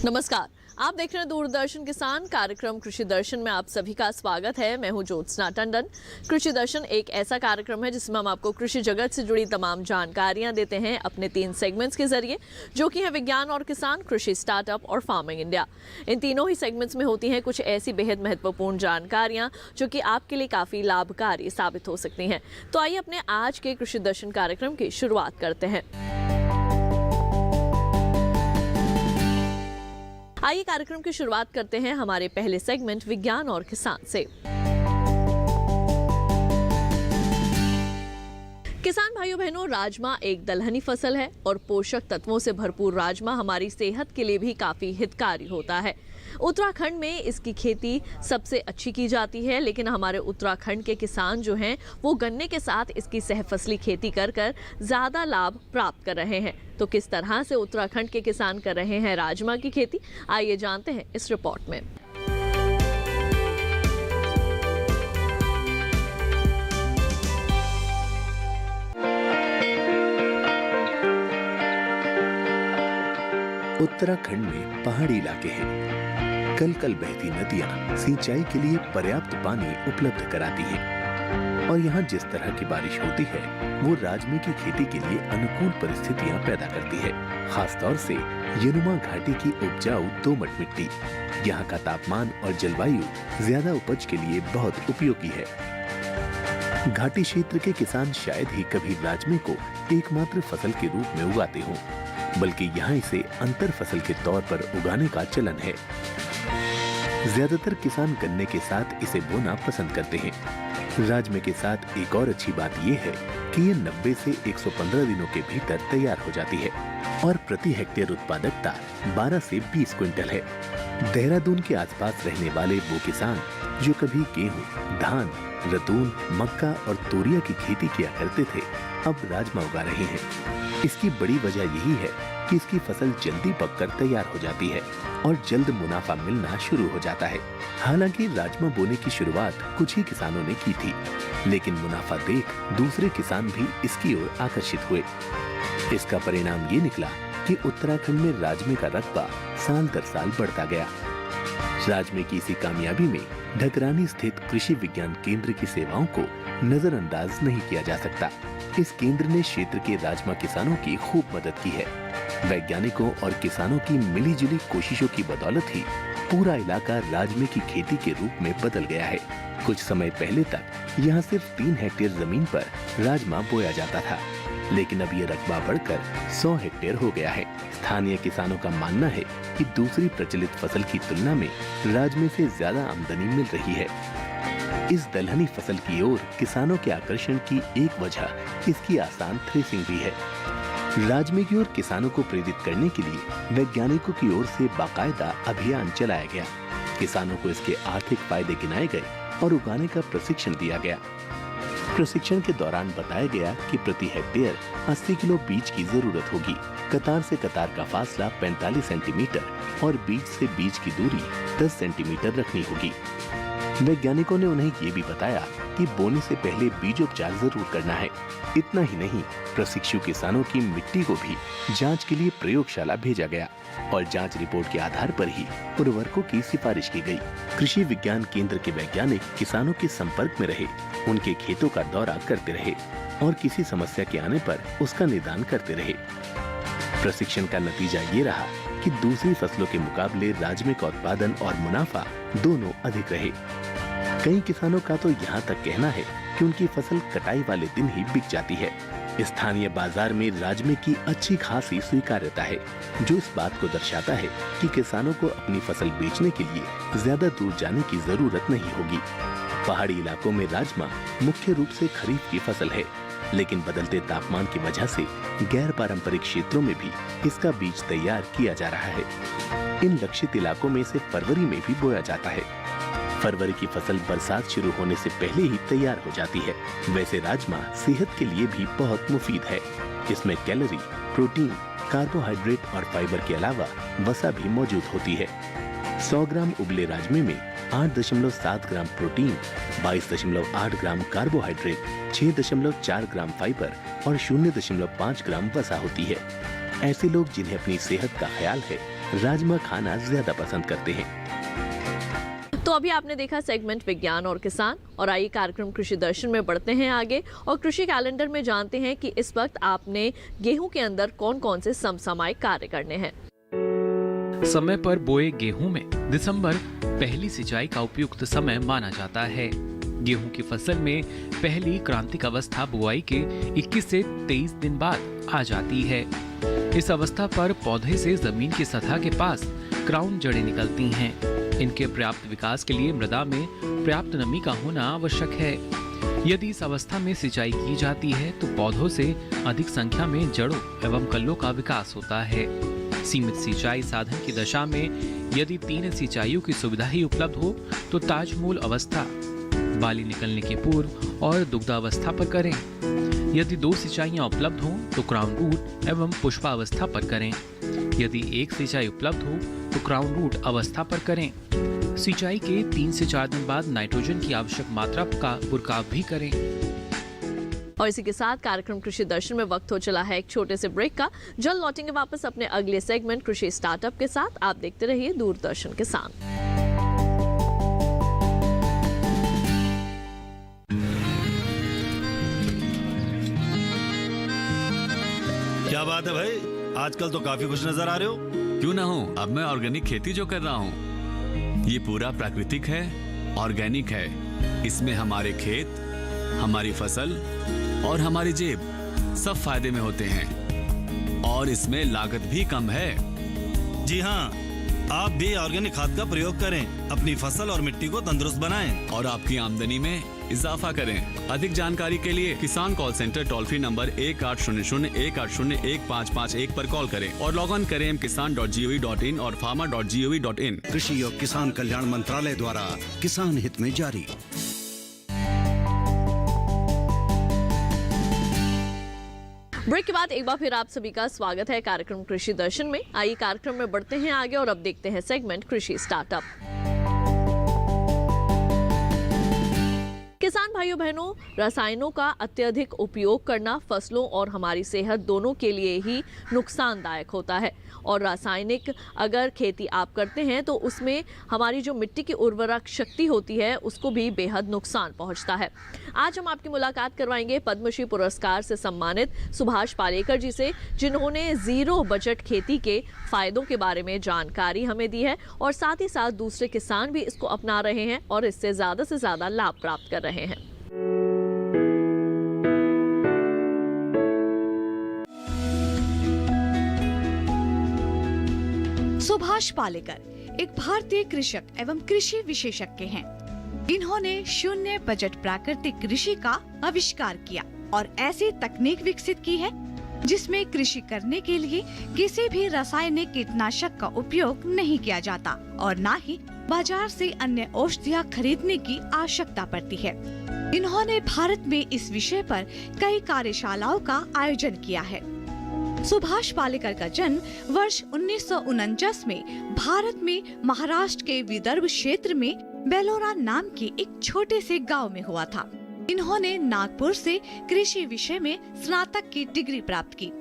नमस्कार, आप देख रहे हैं दूरदर्शन किसान कार्यक्रम कृषि दर्शन में आप सभी का स्वागत है। मैं हूं ज्योत्सना टंडन। कृषि दर्शन एक ऐसा कार्यक्रम है जिसमें हम आपको कृषि जगत से जुड़ी तमाम जानकारियां देते हैं अपने 3 सेगमेंट्स के जरिए, जो कि है विज्ञान और किसान, कृषि स्टार्टअप और फार्मिंग इंडिया। इन तीनों ही सेगमेंट्स में होती हैं कुछ ऐसी बेहद महत्वपूर्ण जानकारियां जो कि आपके लिए काफी लाभकारी साबित हो सकती हैं। तो आइए अपने आज के कृषि दर्शन कार्यक्रम की शुरुआत करते हैं। आइए कार्यक्रम की शुरुआत करते हैं हमारे पहले सेगमेंट विज्ञान और किसान से। किसान भाइयों बहनों, राजमा एक दलहनी फसल है और पोषक तत्वों से भरपूर राजमा हमारी सेहत के लिए भी काफी हितकारी होता है। उत्तराखंड में इसकी खेती सबसे अच्छी की जाती है, लेकिन हमारे उत्तराखंड के किसान जो हैं वो गन्ने के साथ इसकी सहफसली खेती कर ज्यादा लाभ प्राप्त कर रहे हैं। तो किस तरह से उत्तराखंड के किसान कर रहे हैं राजमा की खेती, आइए जानते हैं इस रिपोर्ट में। उत्तराखंड में पहाड़ी इलाके हैं। कल कल बहती नदियां सिंचाई के लिए पर्याप्त पानी उपलब्ध कराती हैं और यहाँ जिस तरह की बारिश होती है वो राजमे की खेती के लिए अनुकूल परिस्थितियां पैदा करती है। खासतौर से यमुना घाटी की उपजाऊ दोमट मिट्टी, यहाँ का तापमान और जलवायु ज्यादा उपज के लिए बहुत उपयोगी है। घाटी क्षेत्र के किसान शायद ही कभी राजमे को एकमात्र फसल के रूप में उगाते हों, बल्कि यहाँ इसे अंतर फसल के तौर पर उगाने का चलन है। ज्यादातर किसान गन्ने के साथ इसे बोना पसंद करते हैं। राजमे के साथ एक और अच्छी बात यह है कि ये 90 से 115 दिनों के भीतर तैयार हो जाती है और प्रति हेक्टेयर उत्पादकता 12 से 20 क्विंटल है। देहरादून के आसपास रहने वाले वो किसान जो कभी गेहूं, धान, रतून, मक्का और तोरिया की खेती किया करते थे, अब राजमा उगा रहे हैं। इसकी बड़ी वजह यही है कि इसकी फसल जल्दी पककर तैयार हो जाती है और जल्द मुनाफा मिलना शुरू हो जाता है। हालांकि राजमा बोने की शुरुआत कुछ ही किसानों ने की थी, लेकिन मुनाफा देख दूसरे किसान भी इसकी ओर आकर्षित हुए। इसका परिणाम ये निकला कि उत्तराखंड में राजमे का रकबा साल दर साल बढ़ता गया। राजमे की इसी कामयाबी में ढकरानी स्थित कृषि विज्ञान केंद्र की सेवाओं को नजरअंदाज नहीं किया जा सकता। इस केंद्र ने क्षेत्र के राजमा किसानों की खूब मदद की है। वैज्ञानिकों और किसानों की मिलीजुली कोशिशों की बदौलत ही पूरा इलाका राजमे की खेती के रूप में बदल गया है। कुछ समय पहले तक यहाँ सिर्फ 3 हेक्टेयर जमीन पर राजमा बोया जाता था, लेकिन अब ये रकबा बढ़कर 100 हेक्टेयर हो गया है। स्थानीय किसानों का मानना है कि दूसरी प्रचलित फसल की तुलना में राजमे से ज्यादा आमदनी मिल रही है। इस दलहनी फसल की ओर किसानों के आकर्षण की एक वजह इसकी आसान थ्रेसिंग भी है। राजमे की ओर किसानों को प्रेरित करने के लिए वैज्ञानिकों की ओर से बाकायदा अभियान चलाया गया। किसानों को इसके आर्थिक फायदे गिनाए गए और उगाने का प्रशिक्षण दिया गया। प्रशिक्षण के दौरान बताया गया कि प्रति हेक्टेयर 80 किलो बीज की जरूरत होगी। कतार से कतार का फासला 45 सेंटीमीटर और बीज से बीज की दूरी 10 सेंटीमीटर रखनी होगी। वैज्ञानिकों ने उन्हें ये भी बताया कि बोने से पहले बीजोपचार जरूर करना है। इतना ही नहीं, प्रशिक्षु किसानों की मिट्टी को भी जांच के लिए प्रयोगशाला भेजा गया और जांच रिपोर्ट के आधार पर ही उर्वरकों की सिफारिश की गई। कृषि विज्ञान केंद्र के वैज्ञानिक किसानों के संपर्क में रहे, उनके खेतों का दौरा करते रहे और किसी समस्या के आने पर उसका निदान करते रहे। प्रशिक्षण का नतीजा ये रहा कि दूसरी फसलों के मुकाबले राजमे का उत्पादन और मुनाफा दोनों अधिक रहे। कई किसानों का तो यहाँ तक कहना है कि उनकी फसल कटाई वाले दिन ही बिक जाती है। स्थानीय बाजार में राजमे की अच्छी खासी स्वीकार्यता है, जो इस बात को दर्शाता है कि किसानों को अपनी फसल बेचने के लिए ज्यादा दूर जाने की जरूरत नहीं होगी। पहाड़ी इलाकों में राजमा मुख्य रूप से खरीफ की फसल है, लेकिन बदलते तापमान की वजह से गैर पारंपरिक क्षेत्रों में भी इसका बीज तैयार किया जा रहा है। इन लक्षित इलाकों में इसे फरवरी में भी बोया जाता है। फरवरी की फसल बरसात शुरू होने से पहले ही तैयार हो जाती है। वैसे राजमा सेहत के लिए भी बहुत मुफीद है। इसमें कैलोरी, प्रोटीन, कार्बोहाइड्रेट और फाइबर के अलावा वसा भी मौजूद होती है। 100 ग्राम उबले राजमे में 8.7 ग्राम प्रोटीन, 22.8 ग्राम कार्बोहाइड्रेट, 6.4 ग्राम फाइबर और 0.5 ग्राम वसा होती है। ऐसे लोग जिन्हें अपनी सेहत का ख्याल है राजमा खाना ज्यादा पसंद करते हैं। तो अभी आपने देखा सेगमेंट विज्ञान और किसान, और आइए कार्यक्रम कृषि दर्शन में बढ़ते हैं आगे और कृषि कैलेंडर में जानते हैं कि इस वक्त आपने गेहूं के अंदर कौन कौन से समसामयिक कार्य करने हैं। समय पर बोए गेहूं में दिसंबर पहली सिंचाई का उपयुक्त समय माना जाता है। गेहूं की फसल में पहली क्रांतिक अवस्था बुआई के 21 से 23 दिन बाद आ जाती है। इस अवस्था पर पौधे से जमीन की सतह के पास क्राउन जड़ें निकलती हैं। इनके पर्याप्त विकास के लिए मृदा में पर्याप्त नमी का होना आवश्यक है। यदि इस अवस्था में सिंचाई की जाती है तो पौधों से अधिक संख्या में जड़ों एवं कल्लों का विकास होता है। सीमित सिंचाई साधन की दशा में यदि 3 सिंचाइयों की सुविधा ही उपलब्ध हो तो ताजमूल अवस्था, बाली निकलने के पूर्व और दुग्धावस्था पर करें। यदि 2 सिंचाइयां उपलब्ध हों तो क्राउन रूट एवं पुष्पावस्था पर करें। यदि 1 सिंचाई उपलब्ध हो तो क्राउन रूट अवस्था पर करें। सिंचाई के 3 से 4 दिन बाद नाइट्रोजन की आवश्यक मात्रा का बुरकाव भी करें। और इसी के साथ कार्यक्रम कृषि दर्शन में वक्त हो चला है एक छोटे से ब्रेक का। जल्द लौटेंगे वापस अपने अगले सेगमेंट कृषि स्टार्टअप के साथ। आप देखते रहिए दूरदर्शन किसान। क्या बात है भाई, आजकल तो काफी खुश नजर आ रहे हो। क्यों ना हो, अब मैं ऑर्गेनिक खेती जो कर रहा हूँ ये पूरा प्राकृतिक है, ऑर्गेनिक है। इसमें हमारे खेत, हमारी फसल और हमारी जेब सब फायदे में होते हैं और इसमें लागत भी कम है। जी हाँ, आप भी ऑर्गेनिक खाद का प्रयोग करें, अपनी फसल और मिट्टी को तंदुरुस्त बनाएं और आपकी आमदनी में इजाफा करें। अधिक जानकारी के लिए किसान call centre toll free number 1800-180-1551 पर कॉल करें और लॉग ऑन करें kisan.gov.in और farmer.gov.in। कृषि और किसान कल्याण मंत्रालय द्वारा किसान हित में जारी। ब्रेक के बाद एक बार फिर आप सभी का स्वागत है कार्यक्रम कृषि दर्शन में। आइए कार्यक्रम में बढ़ते हैं आगे और अब देखते हैं सेगमेंट कृषि स्टार्टअप। किसान भाइयों बहनों, रसायनों का अत्यधिक उपयोग करना फसलों और हमारी सेहत दोनों के लिए ही नुकसानदायक होता है। और रासायनिक अगर खेती आप करते हैं तो उसमें हमारी जो मिट्टी की उर्वरक शक्ति होती है उसको भी बेहद नुकसान पहुंचता है। आज हम आपकी मुलाकात करवाएंगे पद्मश्री पुरस्कार से सम्मानित सुभाष पालेकर जी से, जिन्होंने जीरो बजट खेती के फायदों के बारे में जानकारी हमें दी है और साथ ही साथ दूसरे किसान भी इसको अपना रहे हैं और इससे ज्यादा से ज्यादा लाभ प्राप्त कर रहे हैं। सुभाष पालेकर एक भारतीय कृषक एवं कृषि विशेषज्ञ हैं। इन्होंने शून्य बजट प्राकृतिक कृषि का आविष्कार किया और ऐसी तकनीक विकसित की है जिसमें कृषि करने के लिए किसी भी रासायनिक कीटनाशक का उपयोग नहीं किया जाता और न ही बाजार से अन्य औषधियाँ खरीदने की आवश्यकता पड़ती है। इन्होंने भारत में इस विषय पर कई कार्यशालाओं का आयोजन किया है। सुभाष पालेकर का जन्म वर्ष 1949 में भारत में महाराष्ट्र के विदर्भ क्षेत्र में बेलोरा नाम के एक छोटे से गांव में हुआ था। इन्होंने नागपुर से कृषि विषय में स्नातक की डिग्री प्राप्त की।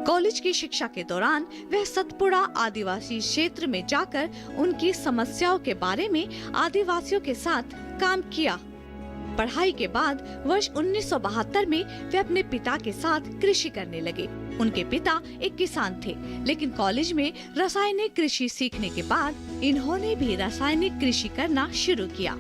कॉलेज की शिक्षा के दौरान वह सतपुड़ा आदिवासी क्षेत्र में जाकर उनकी समस्याओं के बारे में आदिवासियों के साथ काम किया। पढ़ाई के बाद वर्ष 1972 में वे अपने पिता के साथ कृषि करने लगे। उनके पिता एक किसान थे, लेकिन कॉलेज में रासायनिक कृषि सीखने के बाद इन्होंने भी रासायनिक कृषि करना शुरू किया।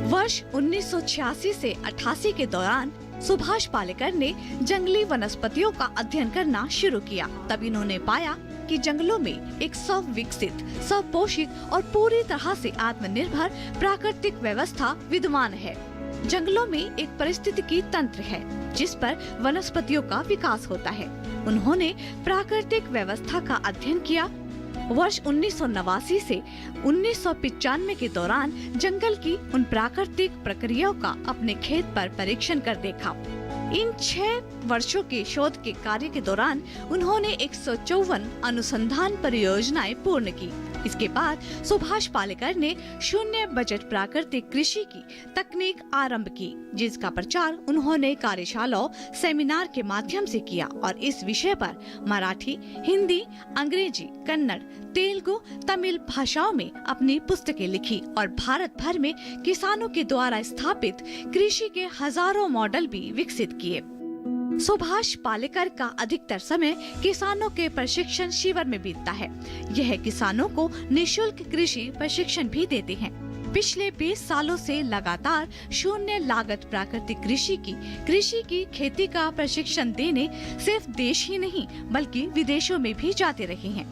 वर्ष 1986 से 88 के दौरान सुभाष पालेकर ने जंगली वनस्पतियों का अध्ययन करना शुरू किया। तब इन्होंने पाया कि जंगलों में एक स्वविकसित, स्वपोषित और पूरी तरह से आत्मनिर्भर प्राकृतिक व्यवस्था विद्यमान है। जंगलों में एक पारिस्थितिकी तंत्र है जिस पर वनस्पतियों का विकास होता है। उन्होंने प्राकृतिक व्यवस्था का अध्ययन किया। वर्ष 1989 से 1995 के दौरान जंगल की उन प्राकृतिक प्रक्रियाओं का अपने खेत पर परीक्षण कर देखा। इन 6 वर्षों के शोध के कार्य के दौरान उन्होंने 154 अनुसंधान परियोजनाएं पूर्ण की। इसके बाद सुभाष पालेकर ने शून्य बजट प्राकृतिक कृषि की तकनीक आरंभ की, जिसका प्रचार उन्होंने कार्यशालाओं, सेमिनार के माध्यम से किया और इस विषय पर मराठी, हिंदी, अंग्रेजी, कन्नड़, तेलुगु, तमिल भाषाओं में अपनी पुस्तकें लिखी और भारत भर में किसानों के द्वारा स्थापित कृषि के हजारों मॉडल भी विकसित किए। सुभाष पालेकर का अधिकतर समय किसानों के प्रशिक्षण शिविर में बीतता है। यह किसानों को निशुल्क कृषि प्रशिक्षण भी देते हैं। पिछले 20 सालों से लगातार शून्य लागत प्राकृतिक कृषि की खेती का प्रशिक्षण देने सिर्फ देश ही नहीं बल्कि विदेशों में भी जाते रहे हैं।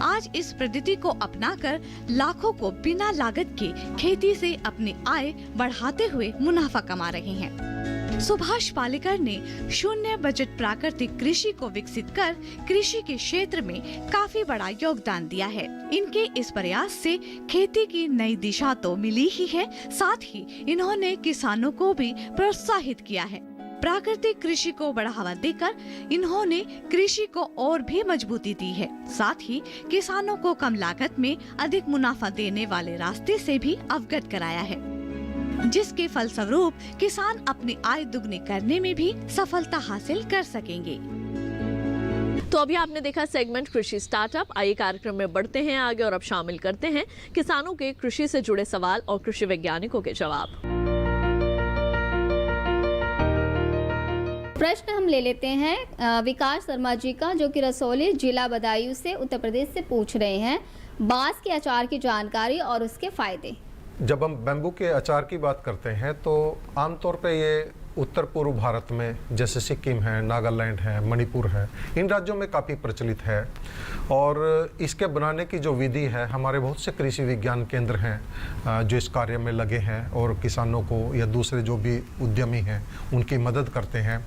आज इस पद्धति को अपनाकर लाखों को बिना लागत के खेती से अपनी आय बढ़ाते हुए मुनाफा कमा रहे हैं। सुभाष पालेकर ने शून्य बजट प्राकृतिक कृषि को विकसित कर कृषि के क्षेत्र में काफी बड़ा योगदान दिया है। इनके इस प्रयास से खेती की नई दिशा तो मिली ही है, साथ ही इन्होंने किसानों को भी प्रोत्साहित किया है। प्राकृतिक कृषि को बढ़ावा देकर इन्होंने कृषि को और भी मजबूती दी है। साथ ही किसानों को कम लागत में अधिक मुनाफा देने वाले रास्ते से भी अवगत कराया है, जिसके फलस्वरूप किसान अपनी आय दुगनी करने में भी सफलता हासिल कर सकेंगे। तो अभी आपने देखा सेगमेंट कृषि स्टार्टअप। आइए कार्यक्रम में बढ़ते हैं आगे और अब शामिल करते हैं किसानों के कृषि से जुड़े सवाल और कृषि वैज्ञानिकों के जवाब। प्रश्न हम ले लेते हैं विकास शर्मा जी का, जो कि रसौली जिला बदायूं से उत्तर प्रदेश से पूछ रहे हैं। बांस के अचार की जानकारी और उसके फायदे। जब हम बैम्बू के अचार की बात करते हैं तो आमतौर पे ये उत्तर पूर्व भारत में जैसे सिक्किम है, नागालैंड है, मणिपुर है, इन राज्यों में काफ़ी प्रचलित है। और इसके बनाने की जो विधि है, हमारे बहुत से कृषि विज्ञान केंद्र हैं जो इस कार्य में लगे हैं और किसानों को या दूसरे जो भी उद्यमी हैं उनकी मदद करते हैं।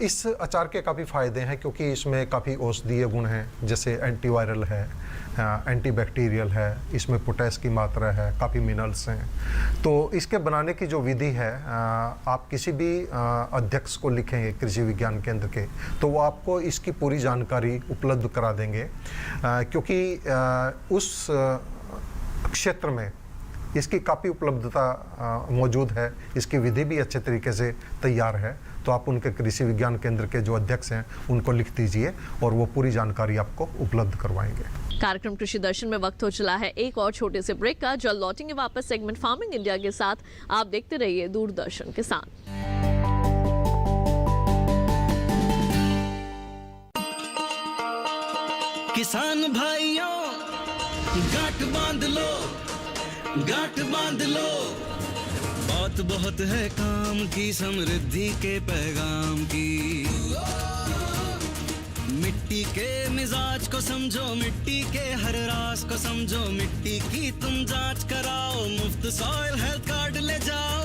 इस अचार के काफ़ी फ़ायदे हैं क्योंकि इसमें काफ़ी औषधीय गुण हैं, जैसे एंटीवायरल है, एंटीबैक्टीरियल है, इसमें पोटेश की मात्रा है, काफ़ी मिनरल्स हैं। तो इसके बनाने की जो विधि है, आप किसी भी अध्यक्ष को लिखेंगे कृषि विज्ञान केंद्र के, तो वो आपको इसकी पूरी जानकारी उपलब्ध करा देंगे, क्योंकि उस क्षेत्र में इसकी काफ़ी उपलब्धता मौजूद है, इसकी विधि भी अच्छे तरीके से तैयार है। तो आप उनके कृषि विज्ञान केंद्र के जो अध्यक्ष हैं उनको लिख दीजिए और वो पूरी जानकारी आपको उपलब्ध करवाएंगे। कार्यक्रम कृषि दर्शन में वक्त हो चला है एक और छोटे से ब्रेक का। जल्द लौटेंगे वापस सेगमेंट फार्मिंग इंडिया के साथ। आप देखते रहिए दूरदर्शन किसान। किसान भाइयों गांठ बांध लो, गांठ बांध लो, बात बहुत है काम की, समृद्धि के पैगाम की। मिट्टी के मिजाज को समझो, मिट्टी के हर राज को समझो, मिट्टी की तुम जांच कराओ, मुफ्त सॉइल हेल्थ कार्ड ले जाओ।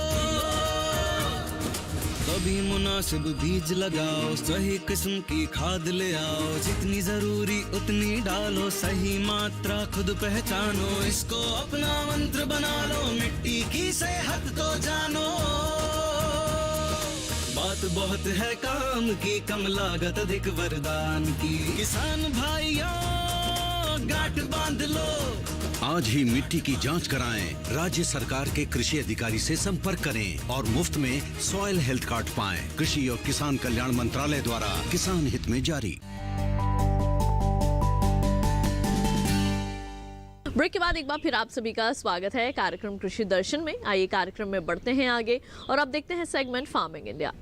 कभी मुनासिब बीज लगाओ, सही किस्म की खाद ले आओ, जितनी जरूरी उतनी डालो, सही मात्रा खुद पहचानो, इसको अपना मंत्र बना लो, मिट्टी की सेहत को जानो। बात बहुत है काम की, कम लागत अधिक वरदान की। किसान भाइयों गांठ बांध लो, आज ही मिट्टी की जांच कराएं, राज्य सरकार के कृषि अधिकारी से संपर्क करें और मुफ्त में सॉइल हेल्थ कार्ड पाएं। कृषि और किसान कल्याण मंत्रालय द्वारा किसान हित में जारी। ब्रेक के बाद एक बार फिर आप सभी का स्वागत है कार्यक्रम कृषि दर्शन में। आइए कार्यक्रम में बढ़ते हैं आगे और अब देखते हैं सेगमेंट फार्मिंग इंडिया।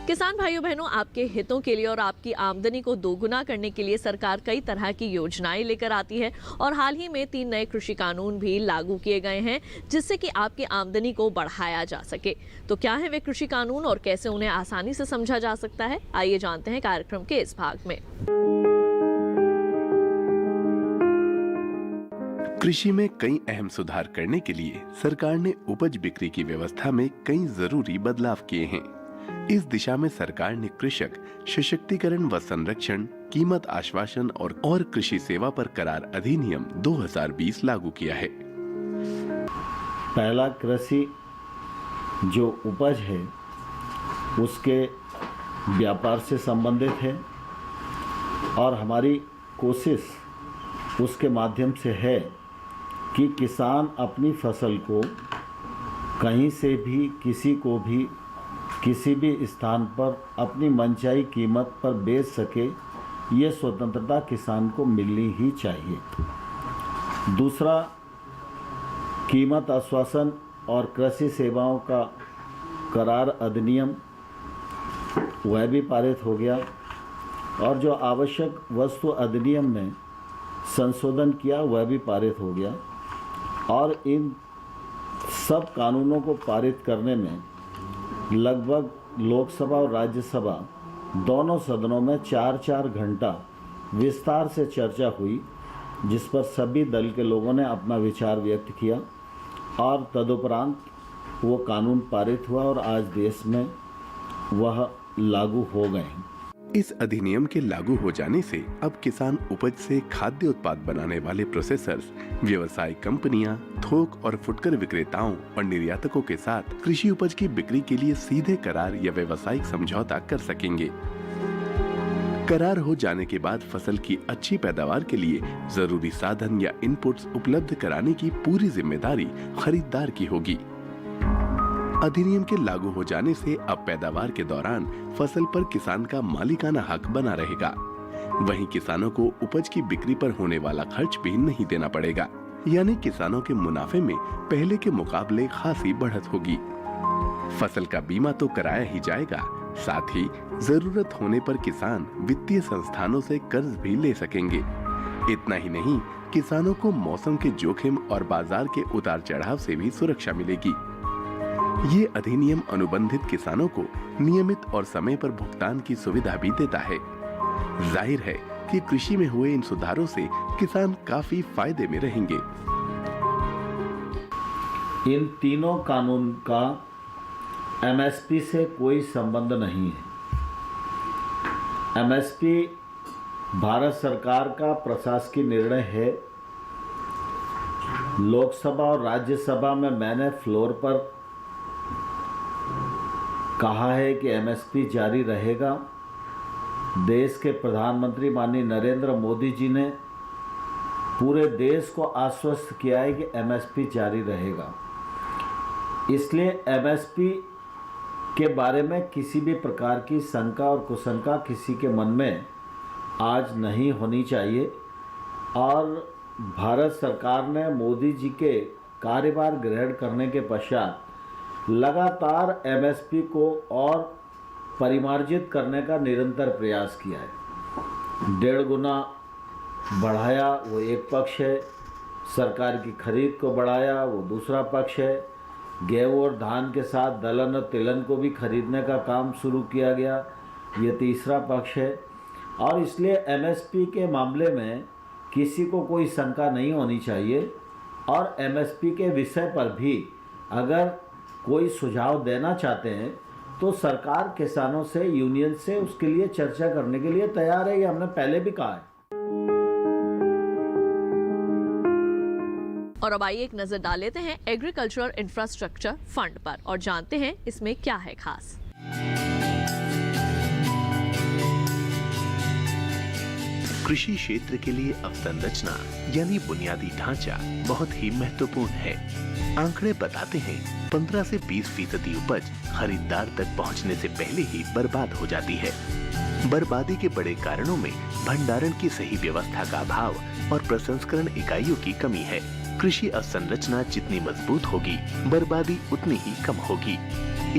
किसान भाइयों बहनों, आपके हितों के लिए और आपकी आमदनी को दोगुना करने के लिए सरकार कई तरह की योजनाएं लेकर आती है और हाल ही में 3 नए कृषि कानून भी लागू किए गए हैं जिससे कि आपकी आमदनी को बढ़ाया जा सके। तो क्या है वे कृषि कानून और कैसे उन्हें आसानी से समझा जा सकता है, आइए जानते हैं कार्यक्रम के इस भाग में। कृषि में कई अहम सुधार करने के लिए सरकार ने उपज बिक्री की व्यवस्था में कई जरूरी बदलाव किए हैं। इस दिशा में सरकार ने कृषक सशक्तिकरण व संरक्षण, कीमत आश्वासन और कृषि सेवा पर करार अधिनियम 2020 लागू किया है। पहला कृषि जो उपज है उसके व्यापार से संबंधित है और हमारी कोशिश उसके माध्यम से है कि किसान अपनी फसल को कहीं से भी किसी को भी किसी भी स्थान पर अपनी मनचाही कीमत पर बेच सके ये स्वतंत्रता किसान को मिलनी ही चाहिए। दूसरा, कीमत आश्वासन और कृषि सेवाओं का करार अधिनियम वह भी पारित हो गया, और जो आवश्यक वस्तु अधिनियम में संशोधन किया वह भी पारित हो गया। और इन सब कानूनों को पारित करने में लगभग लोकसभा और राज्यसभा दोनों सदनों में 4-4 घंटा विस्तार से चर्चा हुई, जिस पर सभी दल के लोगों ने अपना विचार व्यक्त किया और तदुपरांत वो कानून पारित हुआ और आज देश में वह लागू हो गए हैं। इस अधिनियम के लागू हो जाने से अब किसान उपज से खाद्य उत्पाद बनाने वाले प्रोसेसर्स, व्यवसायिक कंपनियां, थोक और फुटकर विक्रेताओं और निर्यातकों के साथ कृषि उपज की बिक्री के लिए सीधे करार या व्यावसायिक समझौता कर सकेंगे। करार हो जाने के बाद फसल की अच्छी पैदावार के लिए जरूरी साधन या इनपुट्स उपलब्ध कराने की पूरी जिम्मेदारी खरीदार की होगी। अधिनियम के लागू हो जाने से अब पैदावार के दौरान फसल पर किसान का मालिकाना हक बना रहेगा। वहीं किसानों को उपज की बिक्री पर होने वाला खर्च भी नहीं देना पड़ेगा, यानी किसानों के मुनाफे में पहले के मुकाबले खासी बढ़त होगी। फसल का बीमा तो कराया ही जाएगा, साथ ही जरूरत होने पर किसान वित्तीय संस्थानों से कर्ज भी ले सकेंगे। इतना ही नहीं, किसानों को मौसम के जोखिम और बाजार के उतार चढ़ाव से भी सुरक्षा मिलेगी। ये अधिनियम अनुबंधित किसानों को नियमित और समय पर भुगतान की सुविधा भी देता है। जाहिर है कि कृषि में हुए इन सुधारों से किसान काफी फायदे में रहेंगे। इन तीनों कानून का एमएसपी से कोई संबंध नहीं है। एमएसपी भारत सरकार का प्रशासकीय निर्णय है। लोकसभा और राज्यसभा में मैंने फ्लोर पर कहा है कि एमएसपी जारी रहेगा। देश के प्रधानमंत्री माननीय नरेंद्र मोदी जी ने पूरे देश को आश्वस्त किया है कि एमएसपी जारी रहेगा। इसलिए एमएसपी के बारे में किसी भी प्रकार की शंका और कुशंका किसी के मन में आज नहीं होनी चाहिए। और भारत सरकार ने मोदी जी के कार्यभार ग्रहण करने के पश्चात लगातार एमएसपी को और परिमार्जित करने का निरंतर प्रयास किया है। 1.5 गुना बढ़ाया, वो एक पक्ष है। सरकार की खरीद को बढ़ाया, वो दूसरा पक्ष है। गेहूं और धान के साथ दलहन और तिलहन को भी खरीदने का काम शुरू किया गया, ये तीसरा पक्ष है। और इसलिए एमएसपी के मामले में किसी को कोई शंका नहीं होनी चाहिए। और एमएसपी के विषय पर भी अगर कोई सुझाव देना चाहते हैं तो सरकार किसानों से, यूनियन से उसके लिए चर्चा करने के लिए तैयार है। ये हमने पहले भी कहा है। और अब आइए एक नजर डाल लेते हैं एग्रीकल्चरल इंफ्रास्ट्रक्चर फंड पर और जानते हैं इसमें क्या है खास। कृषि क्षेत्र के लिए अवसंरचना यानी बुनियादी ढांचा बहुत ही महत्वपूर्ण है। आंकड़े बताते हैं 15 से 20% उपज खरीदार तक पहुंचने से पहले ही बर्बाद हो जाती है। बर्बादी के बड़े कारणों में भंडारण की सही व्यवस्था का अभाव और प्रसंस्करण इकाइयों की कमी है। कृषि अवसंरचना जितनी मजबूत होगी, बर्बादी उतनी ही कम होगी।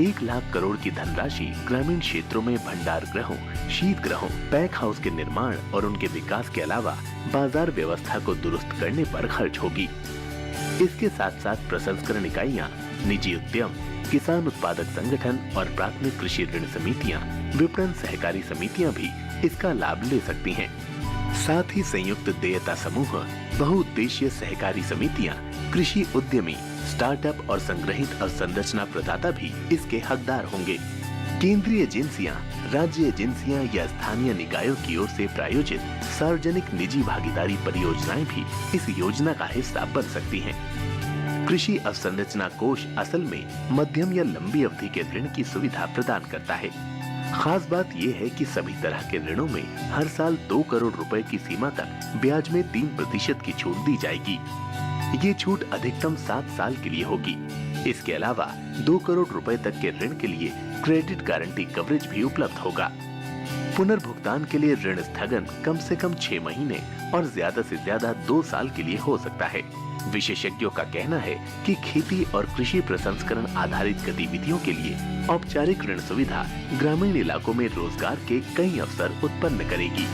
1 लाख करोड़ की धनराशि ग्रामीण क्षेत्रों में भंडार गृहों, शीत गृहों, पैक हाउस के निर्माण और उनके विकास के अलावा बाजार व्यवस्था को दुरुस्त करने पर खर्च होगी। इसके साथ साथ प्रसंस्करण इकाइयां, निजी उद्यम, किसान उत्पादक संगठन और प्राथमिक कृषि ऋण समितियां, विपणन सहकारी समितियां भी इसका लाभ ले सकती हैं। साथ ही संयुक्त देयता समूह, बहुउद्देशीय सहकारी समितियां, कृषि उद्यमी, स्टार्टअप और संग्रहित अवसंरचना प्रदाता भी इसके हकदार होंगे। केंद्रीय एजेंसियां, राज्य एजेंसियां या स्थानीय निकायों की ओर से प्रायोजित सार्वजनिक निजी भागीदारी परियोजनाएं भी इस योजना का हिस्सा बन सकती हैं। कृषि अवसंरचना कोष असल में मध्यम या लंबी अवधि के ऋण की सुविधा प्रदान करता है। खास बात यह है कि सभी तरह के ऋणों में हर साल 2 करोड़ रुपए की सीमा तक ब्याज में 3% की छूट दी जाएगी। ये छूट अधिकतम 7 साल के लिए होगी। इसके अलावा 2 करोड़ रुपए तक के ऋण के लिए क्रेडिट गारंटी कवरेज भी उपलब्ध होगा। पुनर्भुगतान के लिए ऋण स्थगन कम से कम 6 महीने और ज्यादा से ज्यादा 2 साल के लिए हो सकता है। विशेषज्ञों का कहना है कि खेती और कृषि प्रसंस्करण आधारित गतिविधियों के लिए औपचारिक ऋण सुविधा ग्रामीण इलाकों में रोजगार के कई अवसर उत्पन्न करेगी।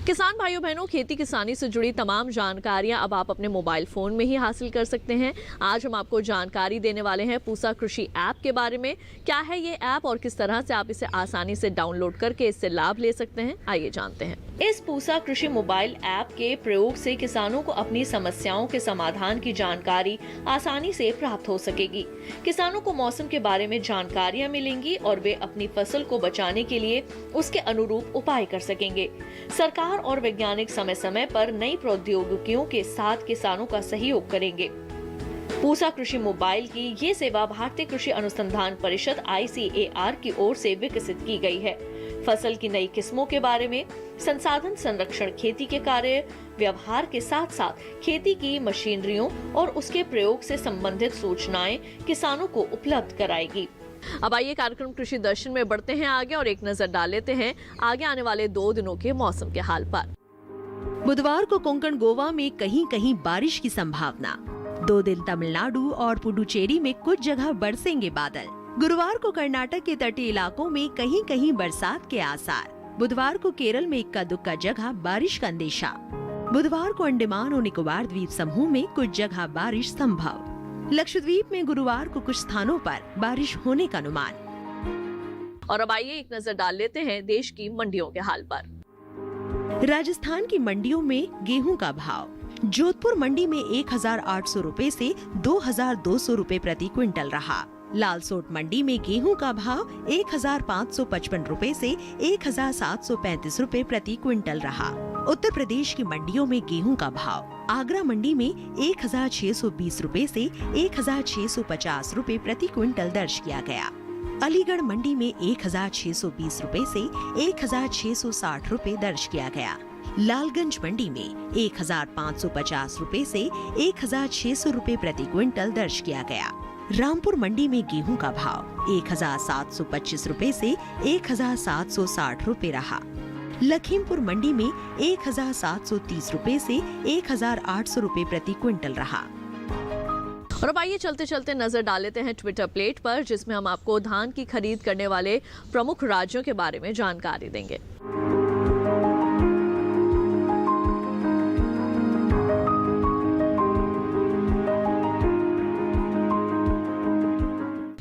किसान भाइयों बहनों, खेती किसानी से जुड़ी तमाम जानकारियां अब आप अपने मोबाइल फोन में ही हासिल कर सकते हैं। आज हम आपको जानकारी देने वाले हैं पूसा कृषि ऐप के बारे में। क्या है ये ऐप और किस तरह से आप इसे आसानी से डाउनलोड करके इससे लाभ ले सकते हैं, आइए जानते हैं। इस पूसा कृषि मोबाइल ऐप के प्रयोग से किसानों को अपनी समस्याओं के समाधान की जानकारी आसानी से प्राप्त हो सकेगी। किसानों को मौसम के बारे में जानकारियां मिलेंगी और वे अपनी फसल को बचाने के लिए उसके अनुरूप उपाय कर सकेंगे। सरकार और वैज्ञानिक समय समय पर नई प्रौद्योगिकियों के साथ किसानों का सहयोग करेंगे। पूसा कृषि मोबाइल की ये सेवा भारतीय कृषि अनुसंधान परिषद ICAR की ओर से विकसित की गई है। फसल की नई किस्मों के बारे में, संसाधन संरक्षण, खेती के कार्य व्यवहार के साथ साथ खेती की मशीनरियों और उसके प्रयोग से संबंधित सूचनाएं किसानों को उपलब्ध कराएगी। अब आइए कार्यक्रम कृषि दर्शन में बढ़ते हैं आगे और एक नजर डाल लेते हैं आगे आने वाले 2 दिनों के मौसम के हाल पर। बुधवार को कोंकण गोवा में कहीं कहीं बारिश की संभावना। 2 दिन तमिलनाडु और पुडुचेरी में कुछ जगह बरसेंगे बादल। गुरुवार को कर्नाटक के तटीय इलाकों में कहीं कहीं बरसात के आसार। बुधवार को केरल में इक्का दुक्का जगह बारिश का अंदेशा। बुधवार को अंडमान और निकोबार द्वीप समूह में कुछ जगह बारिश संभव। लक्षद्वीप में गुरुवार को कुछ स्थानों पर बारिश होने का अनुमान। और अब आइए एक नजर डाल लेते हैं देश की मंडियों के हाल पर। राजस्थान की मंडियों में गेहूं का भाव। जोधपुर मंडी में 1,800 रुपए से 2,200 रुपए प्रति क्विंटल रहा। लालसोट मंडी में गेहूं का भाव 1,555 रुपए से 1,735 रुपए प्रति क्विंटल रहा। उत्तर प्रदेश की मंडियों में गेहूं का भाव। आगरा मंडी में 1,620 रुपए से 1,650 रुपए प्रति क्विंटल दर्ज किया गया। अलीगढ़ मंडी में 1,620 रुपए से 1,660 रुपए दर्ज किया गया। लालगंज मंडी में 1,550 रुपए से 1,600 रुपए प्रति क्विंटल दर्ज किया गया। रामपुर मंडी में गेहूं का भाव 1,725 रुपए से 1,760 रुपए रहा। लखीमपुर मंडी में 1,730 रुपए से 1,800 रुपए प्रति क्विंटल रहा। और अब आइए चलते चलते नजर डाल लेते हैं ट्विटर प्लेट पर, जिसमें हम आपको धान की खरीद करने वाले प्रमुख राज्यों के बारे में जानकारी देंगे।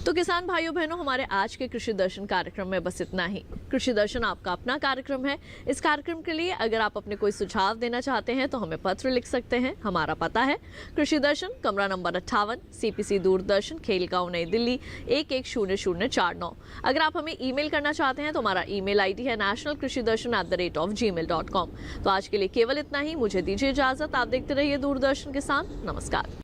तो किसान भाइयों बहनों, हमारे आज के कृषि दर्शन कार्यक्रम में बस इतना ही। कृषि दर्शन आपका अपना कार्यक्रम है। इस कार्यक्रम के लिए अगर आप अपने कोई सुझाव देना चाहते हैं तो हमें पत्र लिख सकते हैं। हमारा पता है कृषि दर्शन, कमरा नंबर 58, CPC दूरदर्शन, खेलगांव, नई दिल्ली 110049। अगर आप हमें ईमेल करना चाहते हैं तो हमारा ईमेल ID है nationalkrishidarshan@gmail.com। तो आज के लिए केवल इतना ही। मुझे दीजिए इजाजत। आप देखते रहिए दूरदर्शन किसान। नमस्कार।